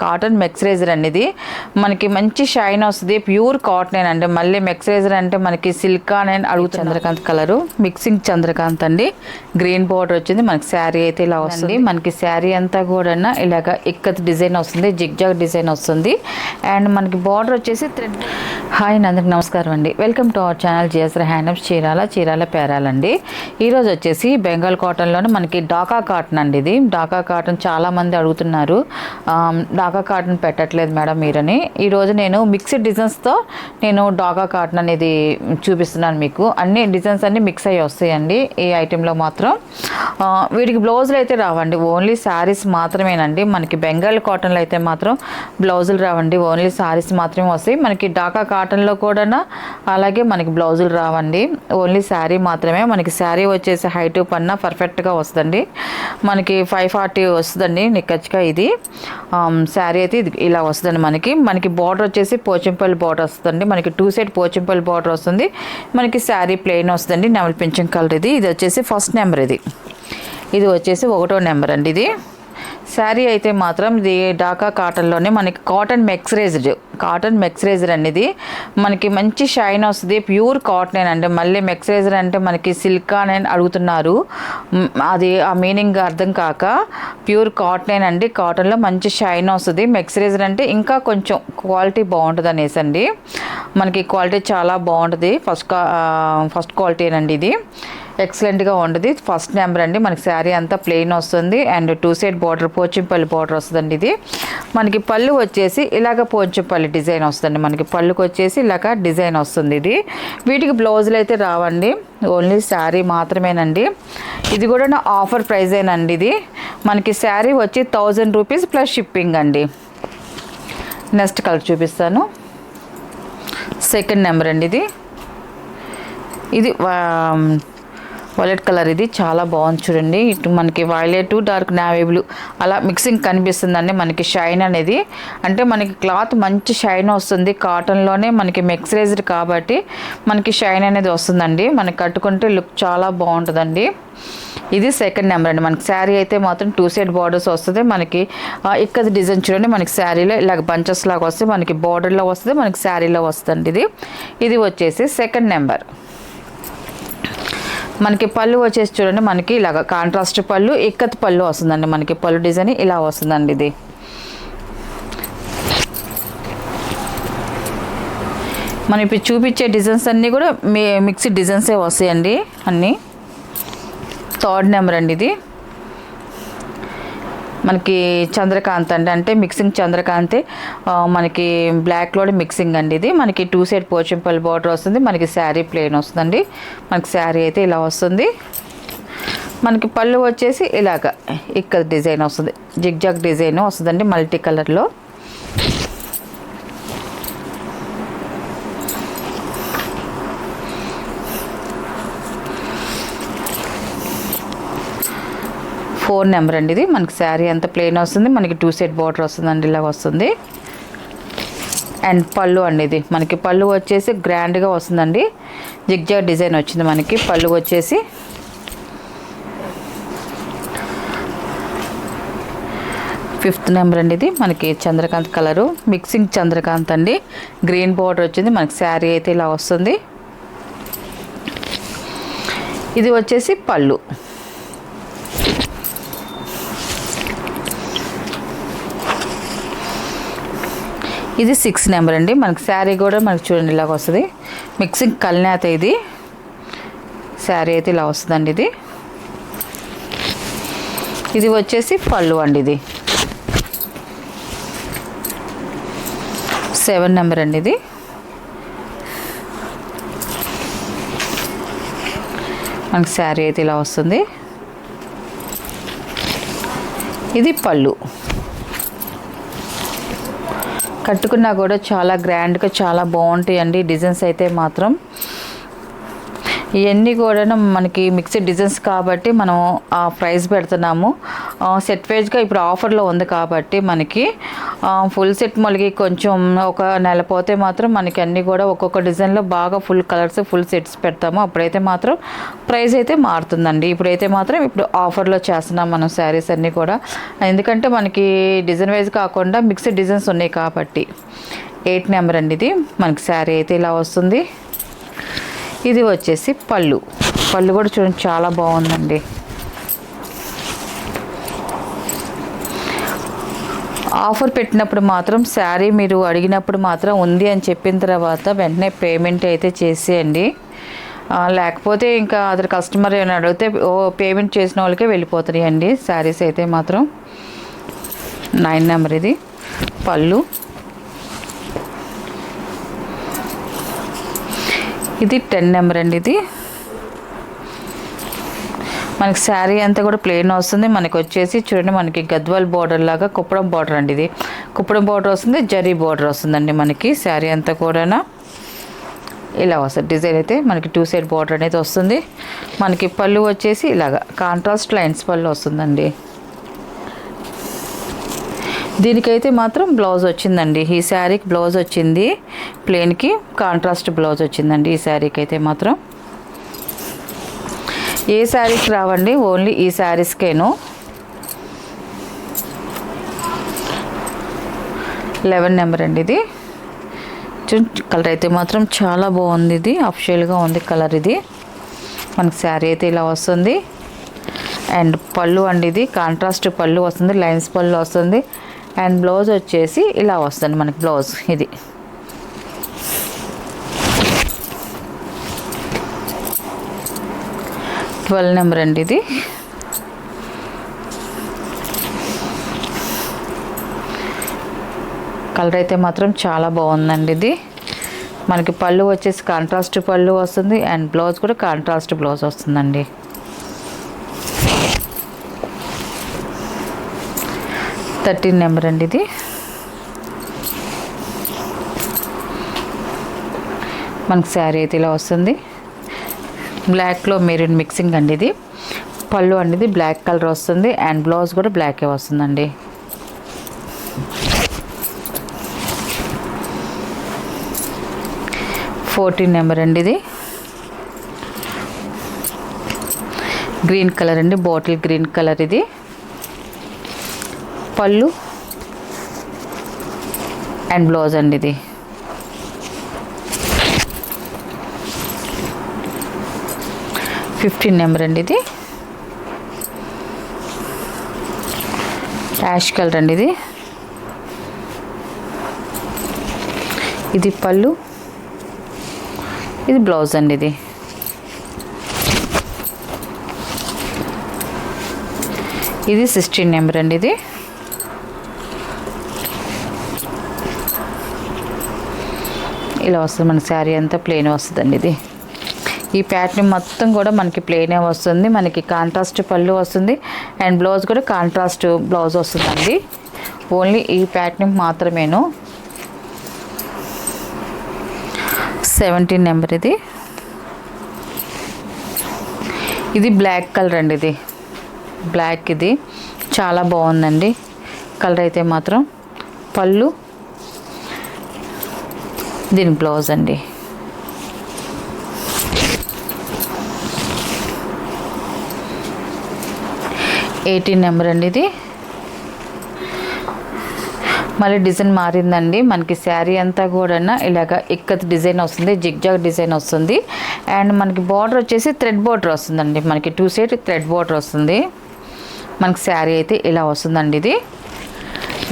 Cotton మెక్సరైజర్ అండి. ఇది మనకి మంచి షైన్ వస్తుంది, ప్యూర్ కాటన్ అండి. మళ్ళీ మెక్సరైజర్ అంటే మనకి సిల్కాన్ అని అడుగు. చంద్రకాంత్ కలరు మిక్సింగ్ చంద్రకాంత్ అండి. గ్రీన్ బోర్డర్ వచ్చింది మనకి. శారీ అయితే ఇలా వస్తుంది మనకి. శారీ అంతా కూడా ఇలాగ ఇక్కత్ డిజైన్ వస్తుంది, జిగ్జాగ్ డిజైన్ వస్తుంది. అండ్ మనకి బార్డర్ వచ్చేసి థ్రెడ్. హాయ్ అందరికి నమస్కారం అండి. Welcome to our channel GSR handlooms Chirala పేరాలండి. ఈరోజు వచ్చేసి బెంగాల్ కాటన్లోనే మనకి డాకా కాటన్ అండి. ఇది డాకా కాటన్ చాలామంది అడుగుతున్నారు, డాకా కాటన్ పెట్టట్లేదు మేడం మీరని. ఈరోజు నేను మిక్స్డ్ డిజైన్స్తో నేను డాకా కాటన్ అనేది చూపిస్తున్నాను మీకు. అన్ని డిజైన్స్ అన్నీ మిక్స్ అయ్యి వస్తాయండి ఈ ఐటెంలో మాత్రం. వీటికి బ్లౌజులు అయితే రావండి, ఓన్లీ శారీస్ మాత్రమేనండి. మనకి బెంగాల్ కాటన్లో అయితే మాత్రం బ్లౌజులు రావండి, ఓన్లీ శారీస్ మాత్రమే వస్తాయి. మనకి డాకా కాటన్లో కూడా అలాగే మనకి బ్లౌజులు రావండి, ఓన్లీ శారీ మాత్రమే. మనకి శారీ వచ్చేసి హైట్ పన్నా పర్ఫెక్ట్గా వస్తుందండి. మనకి 540 వస్తుందండి నిక్కచ్చిగా. ఇది శారీ అయితే ఇది ఇలా వస్తుందండి. మనకి బార్డర్ వచ్చేసి పోచంపల్లి బార్డర్ వస్తుందండి. మనకి 2 సైడ్ పోచంపల్లి బార్డర్ వస్తుంది. మనకి శారీ ప్లెయిన్ వస్తుందండి, నెమలి పింఛన్ కలర్. ఇది వచ్చేసి ఫస్ట్ నెంబర్. ఇది వచ్చేసి 1వ నెంబర్ అండి. ఇది శారీ అయితే మాత్రం ఇది డాకా కాటన్లోనే మనకి కాటన్ మెక్సరైజర్ అండి. ఇది మనకి మంచి షైన్ వస్తుంది, ప్యూర్ కాటన్ అండి. మళ్ళీ మెక్సరైజర్ అంటే మనకి సిల్కాన్ అని అడుగుతున్నారు, అది ఆ మీనింగ్ అర్థం కాక ప్యూర్ కాటన్ అండి. కాటన్లో మంచి షైన్ వస్తుంది. మెక్సరైజర్ అంటే ఇంకా కొంచెం క్వాలిటీ బాగుంటుంది అనేసి అండి. మనకి క్వాలిటీ చాలా బాగుంటుంది, ఫస్ట్ క్వాలిటీ అండి. ఇది ఎక్సలెంట్గా ఉంటుంది. ఫస్ట్ నెంబర్ అండి. మనకి శారీ అంతా ప్లెయిన్ వస్తుంది and 2 side border Pochampally border వస్తుందండి. ఇది మనకి పళ్ళు వచ్చేసి ఇలాగ పోచంపల్లి డిజైన్ వస్తుందండి. మనకి పళ్ళుకి వచ్చేసి ఇలాగ డిజైన్ వస్తుంది. ఇది వీటికి బ్లౌజులు అయితే రావండి, ఓన్లీ శారీ మాత్రమేనండి. ఇది కూడా నా ఆఫర్ ప్రైజేనండి. ఇది మనకి శారీ వచ్చి 1000 రూపీస్ ప్లస్ షిప్పింగ్ అండి. నెక్స్ట్ కలర్ చూపిస్తాను. సెకండ్ నెంబర్ అండి. ఇది వైలెట్ కలర్. ఇది చాలా బాగుంది చూడండి. ఇటు మనకి వైలెట్ డార్క్ నావీ బ్లూ అలా మిక్సింగ్ కనిపిస్తుందండి. మనకి షైన్ అనేది అంటే మనకి క్లాత్ మంచి షైన్ వస్తుంది. కాటన్లోనే మనకి మెక్సరైజ్డ్ కాబట్టి మనకి షైన్ అనేది వస్తుందండి. మనకి కట్టుకుంటే లుక్ చాలా బాగుంటుందండి. ఇది సెకండ్ నెంబర్ అండి. మనకి శారీ అయితే మాత్రం 2 సైడ్ బార్డర్స్ వస్తుంది. మనకి ఇక్కడ డిజైన్ చూడండి, మనకి శారీలో ఇలాగ బంచెస్ లాగా వస్తే మనకి బార్డర్లో వస్తుంది, మనకి శారీలో వస్తుంది. ఇది వచ్చేసి సెకండ్ నెంబర్. మనకి పళ్ళు వచ్చేసి చూడండి, మనకి ఇలాగ కాంట్రాస్ట్ పళ్ళు, ఇక్కత్ పళ్ళు వస్తుందండి. మనకి పళ్ళు డిజైన్ ఇలా వస్తుందండి. ఇది మనం ఇప్పుడు చూపించే డిజైన్స్ అన్నీ కూడా మిక్స్డ్ డిజైన్సే వస్తాయండి అన్నీ. థర్డ్ నెంబర్ అండి. ఇది మనకి చంద్రకాంత్ అండి, అంటే మిక్సింగ్ చంద్రకాంతే. మనకి బ్లాక్లో మిక్సింగ్ అండి. ఇది మనకి 2 సైడ్ పోచంపల్లి బార్డర్ వస్తుంది. మనకి శారీ ప్లెయిన్ వస్తుందండి. మనకి శారీ అయితే ఇలా వస్తుంది. మనకి పళ్ళు వచ్చేసి ఇలాగ ఇక్కడ డిజైన్ వస్తుంది, జిగ్జాగ్ డిజైన్ వస్తుందండి మల్టీ కలర్లో. ఫోర్ నెంబర్ అండి. ఇది మనకి శారీ అంతా ప్లెయిన్ వస్తుంది. మనకి 2 సైడ్ బార్డర్ వస్తుందండి, ఇలా వస్తుంది. అండ్ పళ్ళు అండి. ఇది మనకి పళ్ళు వచ్చేసి గ్రాండ్గా వస్తుందండి, జిగ్జాగ్ డిజైన్ వచ్చింది. మనకి పళ్ళు వచ్చేసి ఫిఫ్త్ నెంబర్ అండి. ఇది మనకి చంద్రకాంత్ కలరు, మిక్సింగ్ చంద్రకాంత్ అండి. గ్రీన్ బార్డర్ వచ్చింది. మనకి శారీ అయితే ఇలా వస్తుంది. ఇది వచ్చేసి పళ్ళు. ఇది 6 నెంబర్ అండి. మనకి శారీ కూడా మనకి చూడండి ఇలాగ వస్తుంది, మిక్సింగ్ కల్నేత. ఇది శారీ అయితే ఇలా వస్తుందండి. ఇది వచ్చేసి పళ్ళు అండి. ఇది 7 నెంబర్ అండి. ఇది మనకి శారీ అయితే ఇలా వస్తుంది. ఇది పళ్ళు. కట్టుకున్నా కూడా చాలా గ్రాండ్గా చాలా బాగుంటాయండి డిజైన్స్ అయితే మాత్రం. ఇవన్నీ కూడా మనకి మిక్స్డ్ డిజైన్స్ కాబట్టి మనం ఆ ప్రైస్ పెడుతున్నాము. సెట్ వైజ్గా ఇప్పుడు ఆఫర్లో ఉంది కాబట్టి మనకి ఫుల్ సెట్ మళ్ళీ కొంచెం ఒక నెల పోతే మాత్రం మనకి అన్నీ కూడా ఒక్కొక్క డిజైన్లో బాగా ఫుల్ కలర్స్ ఫుల్ సెట్స్ పెడతాము. అప్పుడైతే మాత్రం ప్రైస్ అయితే మారుతుందండి. ఇప్పుడైతే మాత్రం ఇప్పుడు ఆఫర్లో చేస్తున్నాం మనం శారీస్ అన్నీ కూడా. ఎందుకంటే మనకి డిజైన్ వైజ్ కాకుండా మిక్స్డ్ డిజైన్స్ ఉన్నాయి కాబట్టి. 8 నెంబర్ అండి ఇది. మనకి శారీ అయితే ఇలా వస్తుంది. ఇది వచ్చేసి పళ్ళు కూడా చూడండి చాలా బాగుందండి. ఆఫర్ పెట్టినప్పుడు మాత్రం శారీ మీరు అడిగినప్పుడు మాత్రం ఉంది అని చెప్పిన తర్వాత వెంటనే పేమెంట్ అయితే చేసేయండి. లేకపోతే ఇంకా అదర్ కస్టమర్ ఏమైనా అడిగితే పేమెంట్ చేసిన వాళ్ళకే వెళ్ళిపోతాయి అండి శారీస్ అయితే మాత్రం. 9 నెంబర్ ఇది పళ్ళు. ఇది 10 నెంబర్ అండి. ఇది మనకి శారీ అంతా కూడా ప్లెయిన్ వస్తుంది. మనకి వచ్చేసి చూడండి మనకి గద్వాల్ బార్డర్ లాగా కుప్పడం బార్డర్ అండి. ఇది కుప్పడం బార్డర్ వస్తుంది, జరీ బార్డర్ వస్తుందండి మనకి. శారీ అంతా కూడా ఇలా వస్తుంది. డిజైన్ అయితే మనకి 2 సైడ్ బార్డర్ అనేది వస్తుంది. మనకి పళ్ళు వచ్చేసి ఇలాగా కాంట్రాస్ట్ లైన్స్ పళ్ళు వస్తుందండి. దీనికైతే మాత్రం బ్లౌజ్ వచ్చిందండి. ఈ శారీకి బ్లౌజ్ వచ్చింది, ప్లెయిన్కి కాంట్రాస్ట్ బ్లౌజ్ వచ్చిందండి ఈ శారీకి అయితే మాత్రం. ఏ శారీకి రావండి, ఓన్లీ ఈ శారీస్కేను. 11 నెంబర్ అండి ఇది. కలర్ అయితే మాత్రం చాలా బాగుంది. ఇది అఫిషియల్గా ఉంది కలర్. ఇది మనకి శారీ అయితే ఇలా వస్తుంది. అండ్ పళ్ళు అండి, ఇది కాంట్రాస్ట్ పళ్ళు వస్తుంది, లైన్స్ పళ్ళు వస్తుంది. అండ్ బ్లౌజ్ వచ్చేసి ఇలా వస్తుంది మనకి బ్లౌజ్. ఇది 12 నెంబర్ అండి ఇది. కలర్ అయితే మాత్రం చాలా బాగుందండి. ఇది మనకి పళ్ళు వచ్చేసి కాంట్రాస్ట్ పళ్ళు వస్తుంది. అండ్ బ్లౌజ్ కూడా కాంట్రాస్ట్ బ్లౌజ్ వస్తుందండి. 13 నెంబర్ అండి ఇది. మనకి శారీ అయితే ఇలా వస్తుంది. బ్లాక్లో మెరూన్ మిక్సింగ్ అండి. ఇది పళ్ళు అండి, ఇది బ్లాక్ కలర్ వస్తుంది. అండ్ బ్లౌజ్ కూడా బ్లాకే వస్తుందండి. ఫోర్టీన్ నెంబర్ అండి ఇది. గ్రీన్ కలర్ అండి, బాటిల్ గ్రీన్ కలర్. ఇది పళ్ళు అండ్ బ్లౌజ్ అండి. ఇది 15 నెంబర్ అండి. ఇది యాష్ కలర్ అండి. ఇది ఇది పళ్ళు, ఇది బ్లౌజ్ అండి. ఇది ఇది 16 నెంబర్ అండి. ఇది ఇలా వస్తుంది. మన శారీ అంతా ప్లెయిన్ వస్తుందండి. ఇది ఈ ప్యాటర్న్ మొత్తం కూడా మనకి ప్లెయినే వస్తుంది. మనకి కాంట్రాస్ట్ పళ్ళు వస్తుంది. అండ్ బ్లౌజ్ కూడా కాంట్రాస్ట్ బ్లౌజ్ వస్తుందండి. ఓన్లీ ఈ ప్యాటర్న్ మాత్రమేను. 17 నెంబర్ ఇది. ఇది బ్లాక్ కలర్ అండి. ఇది బ్లాక్, ఇది చాలా బాగుందండి కలర్ అయితే మాత్రం. పళ్ళు, దీని బ్లౌజ్ అండి. ఎయిటీన్ నెంబర్ అండి. ఇది మళ్ళీ డిజైన్ మారిందండి. మనకి శారీ అంతా కూడా ఇలాగ ఇక్కత్ డిజైన్ వస్తుంది, జిగ్జాగ్ డిజైన్ వస్తుంది. అండ్ మనకి బార్డర్ వచ్చేసి థ్రెడ్ బార్డర్ వస్తుందండి. మనకి 2 సైడ్ థ్రెడ్ బార్డర్ వస్తుంది. మనకి శారీ అయితే ఇలా వస్తుందండి. ఇది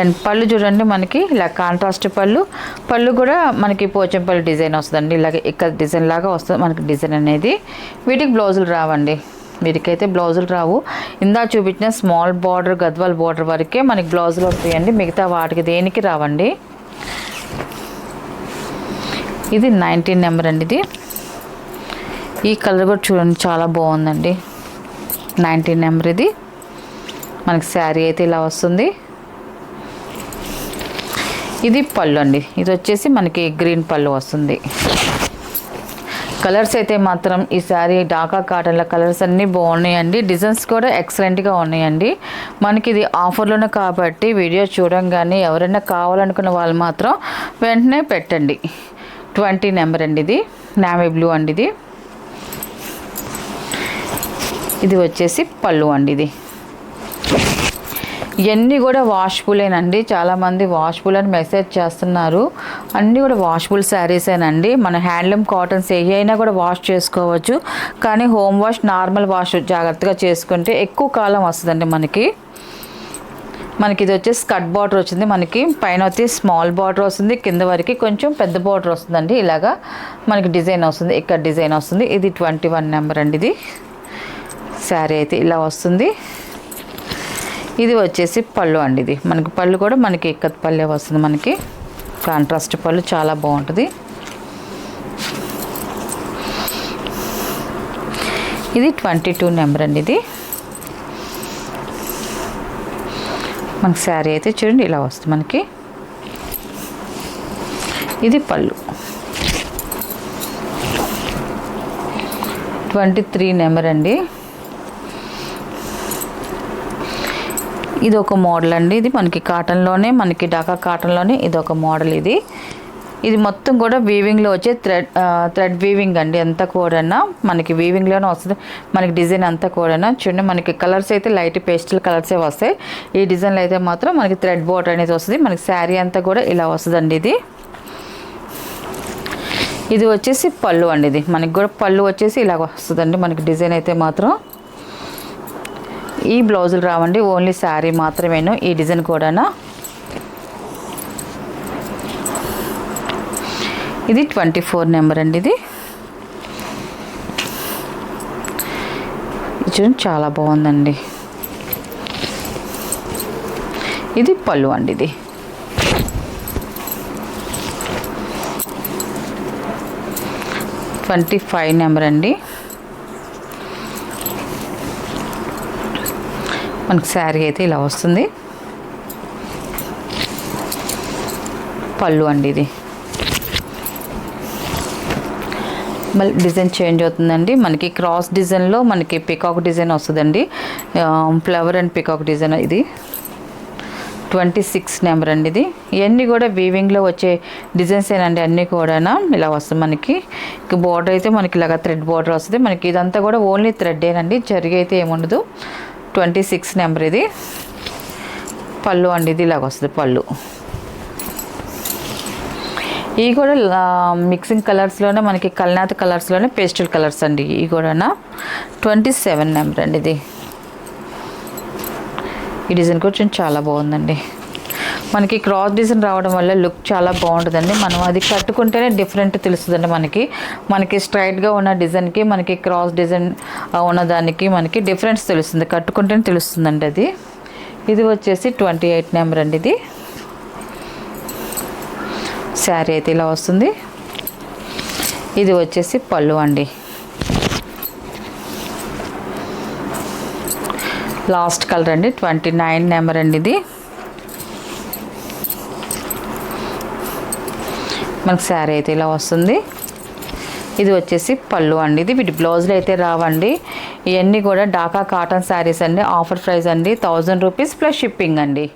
అండ్ పళ్ళు చూడండి మనకి ఇలా కాంట్రాస్ట్ పళ్ళు కూడా మనకి పోచంపల్లి డిజైన్ వస్తుందండి. ఇలాగ ఇక్కడ డిజైన్ లాగా వస్తుంది మనకి డిజైన్ అనేది. వీటికి బ్లౌజులు రావండి, వీటికైతే బ్లౌజులు రావు. ఇందా చూపించిన స్మాల్ బార్డర్ గద్వాల్ బార్డర్ వరకే మనకి బ్లౌజులు వస్తాయండి. మిగతా వాటికి దేనికి రావండి. ఇది 19 నెంబర్ అండి. ఇది ఈ కలర్ కూడా చూడండి చాలా బాగుందండి. 19 నెంబర్. ఇది మనకి శారీ అయితే ఇలా వస్తుంది. ఇది పళ్ళు అండి. ఇది వచ్చేసి మనకి గ్రీన్ పళ్ళు వస్తుంది. కలర్స్ అయితే మాత్రం ఈ శారీ డాకా కాటన్ల కలర్స్ అన్నీ బాగున్నాయండి. డిజైన్స్ కూడా ఎక్సలెంట్గా ఉన్నాయండి. మనకి ఇది ఆఫర్లోనే కాబట్టి వీడియో చూడంగానే ఎవరైనా కావాలనుకున్న వాళ్ళు మాత్రం వెంటనే పెట్టండి. 20 నెంబర్ అండి. ఇది నావీ బ్లూ అండి. ఇది వచ్చేసి పళ్ళు అండి. ఇవన్నీ కూడా వాష్బులేనండి. చాలామంది వాష్బుల్ అని మెసేజ్ చేస్తున్నారు. అన్నీ కూడా వాష్బుల్ శారీసేనండి. మన హ్యాండ్లూమ్ కాటన్స్ ఏ అయినా కూడా వాష్ చేసుకోవచ్చు. కానీ హోమ్ వాష్, నార్మల్ వాష్ జాగ్రత్తగా చేసుకుంటే ఎక్కువ కాలం వస్తుందండి. మనకి ఇది వచ్చేసి స్కర్ట్ బార్డర్ వచ్చింది. మనకి పైన వచ్చి స్మాల్ బార్డర్ వస్తుంది, కింద వరకు కొంచెం పెద్ద బార్డర్ వస్తుందండి. ఇలాగా మనకి డిజైన్ వస్తుంది, ఇక్కడ డిజైన్ వస్తుంది. ఇది 21 నెంబర్ అండి. ఇది శారీ అయితే ఇలా వస్తుంది. ఇది వచ్చేసి పళ్ళు అండి. ఇది మనకి పళ్ళు కూడా మనకి ఇక్కత్ పళ్ళే వస్తుంది. మనకి కాంట్రాస్ట్ పళ్ళు చాలా బాగుంటుంది. ఇది 22 నెంబర్ అండి. ఇది మనకి శారీ అయితే చూడండి ఇలా వస్తుంది. మనకి ఇది పళ్ళు. 23 నెంబర్ అండి. ఇది ఒక మోడల్ అండి. ఇది మనకి కాటన్లోనే, మనకి డాకా కాటన్లోనే ఇది ఒక మోడల్. ఇది మొత్తం కూడా వీవింగ్లో వచ్చే థ్రెడ్ వీవింగ్ అండి. అంతా కూడా మనకి వీవింగ్లోనే వస్తుంది. మనకి డిజైన్ అంతా కూడా చూడండి. మనకి కలర్స్ అయితే లైట్ పేస్టల్ కలర్సే వస్తాయి. ఈ డిజైన్లో అయితే మాత్రం మనకి థ్రెడ్ బోర్డర్ అనేది వస్తుంది. మనకి శారీ అంతా కూడా ఇలా వస్తుందండి. ఇది వచ్చేసి పళ్ళు అండి. ఇది మనకి కూడా పళ్ళు వచ్చేసి ఇలా వస్తుందండి. మనకి డిజైన్ అయితే మాత్రం ఈ బ్లౌజులు రావండి, ఓన్లీ శారీ మాత్రమేను. ఈ డిజైన్ కూడా ఇది 24 నెంబర్ అండి. ఇది చూడండి చాలా బాగుందండి. ఇది పళ్ళు అండి. ఇది 25 నెంబర్ అండి. మనకి శారీ అయితే ఇలా వస్తుంది. పళ్ళు అండి. ఇది మళ్ళీ డిజైన్ చేంజ్ అవుతుందండి. మనకి క్రాస్ డిజైన్లో మనకి పికాక్ డిజైన్ వస్తుందండి. Flower and peacock design. ఇది 26 నెంబర్ అండి. ఇది ఇవన్నీ కూడా వీవింగ్లో వచ్చే డిజైన్స్ ఏనండి. అన్నీ కూడా ఇలా వస్తుంది. మనకి బోర్డర్ అయితే మనకి ఇలాగ థ్రెడ్ బోర్డర్ వస్తుంది. మనకి ఇదంతా కూడా ఓన్లీ థ్రెడ్డేనండి, జరిగి అయితే ఏముండదు. 26 నెంబర్. ఇది పళ్ళు అండి. ఇది ఇలాగ వస్తుంది పళ్ళు. ఇవి కూడా మిక్సింగ్ కలర్స్లోనే, మనకి కల్నాథ్ కలర్స్లోనే పేస్టల్ కలర్స్ అండి. ఇవి కూడా 27 నెంబర్ అండి. ఇది ఈ డిజైన్ కూడా చాలా బాగుందండి. మనకి క్రాస్ డిజైన్ రావడం వల్ల లుక్ చాలా బాగుంటుందండి. మనం అది కట్టుకుంటేనే డిఫరెంట్ తెలుస్తుందండి. మనకి స్ట్రైట్గా ఉన్న డిజైన్కి, మనకి క్రాస్ డిజైన్ ఉన్నదానికి మనకి డిఫరెన్స్ తెలుస్తుంది, కట్టుకుంటేనే తెలుస్తుందండి. ఇది వచ్చేసి 28 నెంబర్ అండి. ఇది శారీ అయితే ఇలా వస్తుంది. ఇది వచ్చేసి పళ్ళు అండి. లాస్ట్ కలర్ అండి. 29 నెంబర్ అండి. ఇది మనకి శారీ అయితే ఇలా వస్తుంది. ఇది వచ్చేసి పళ్ళు అండి. ఇది వీటి బ్లౌజులు అయితే రావండి. ఇవన్నీ కూడా డాకా కాటన్ శారీస్ అండి. ఆఫర్ ప్రైస్ అండి 1000 రూపీస్ ప్లస్ షిప్పింగ్ అండి.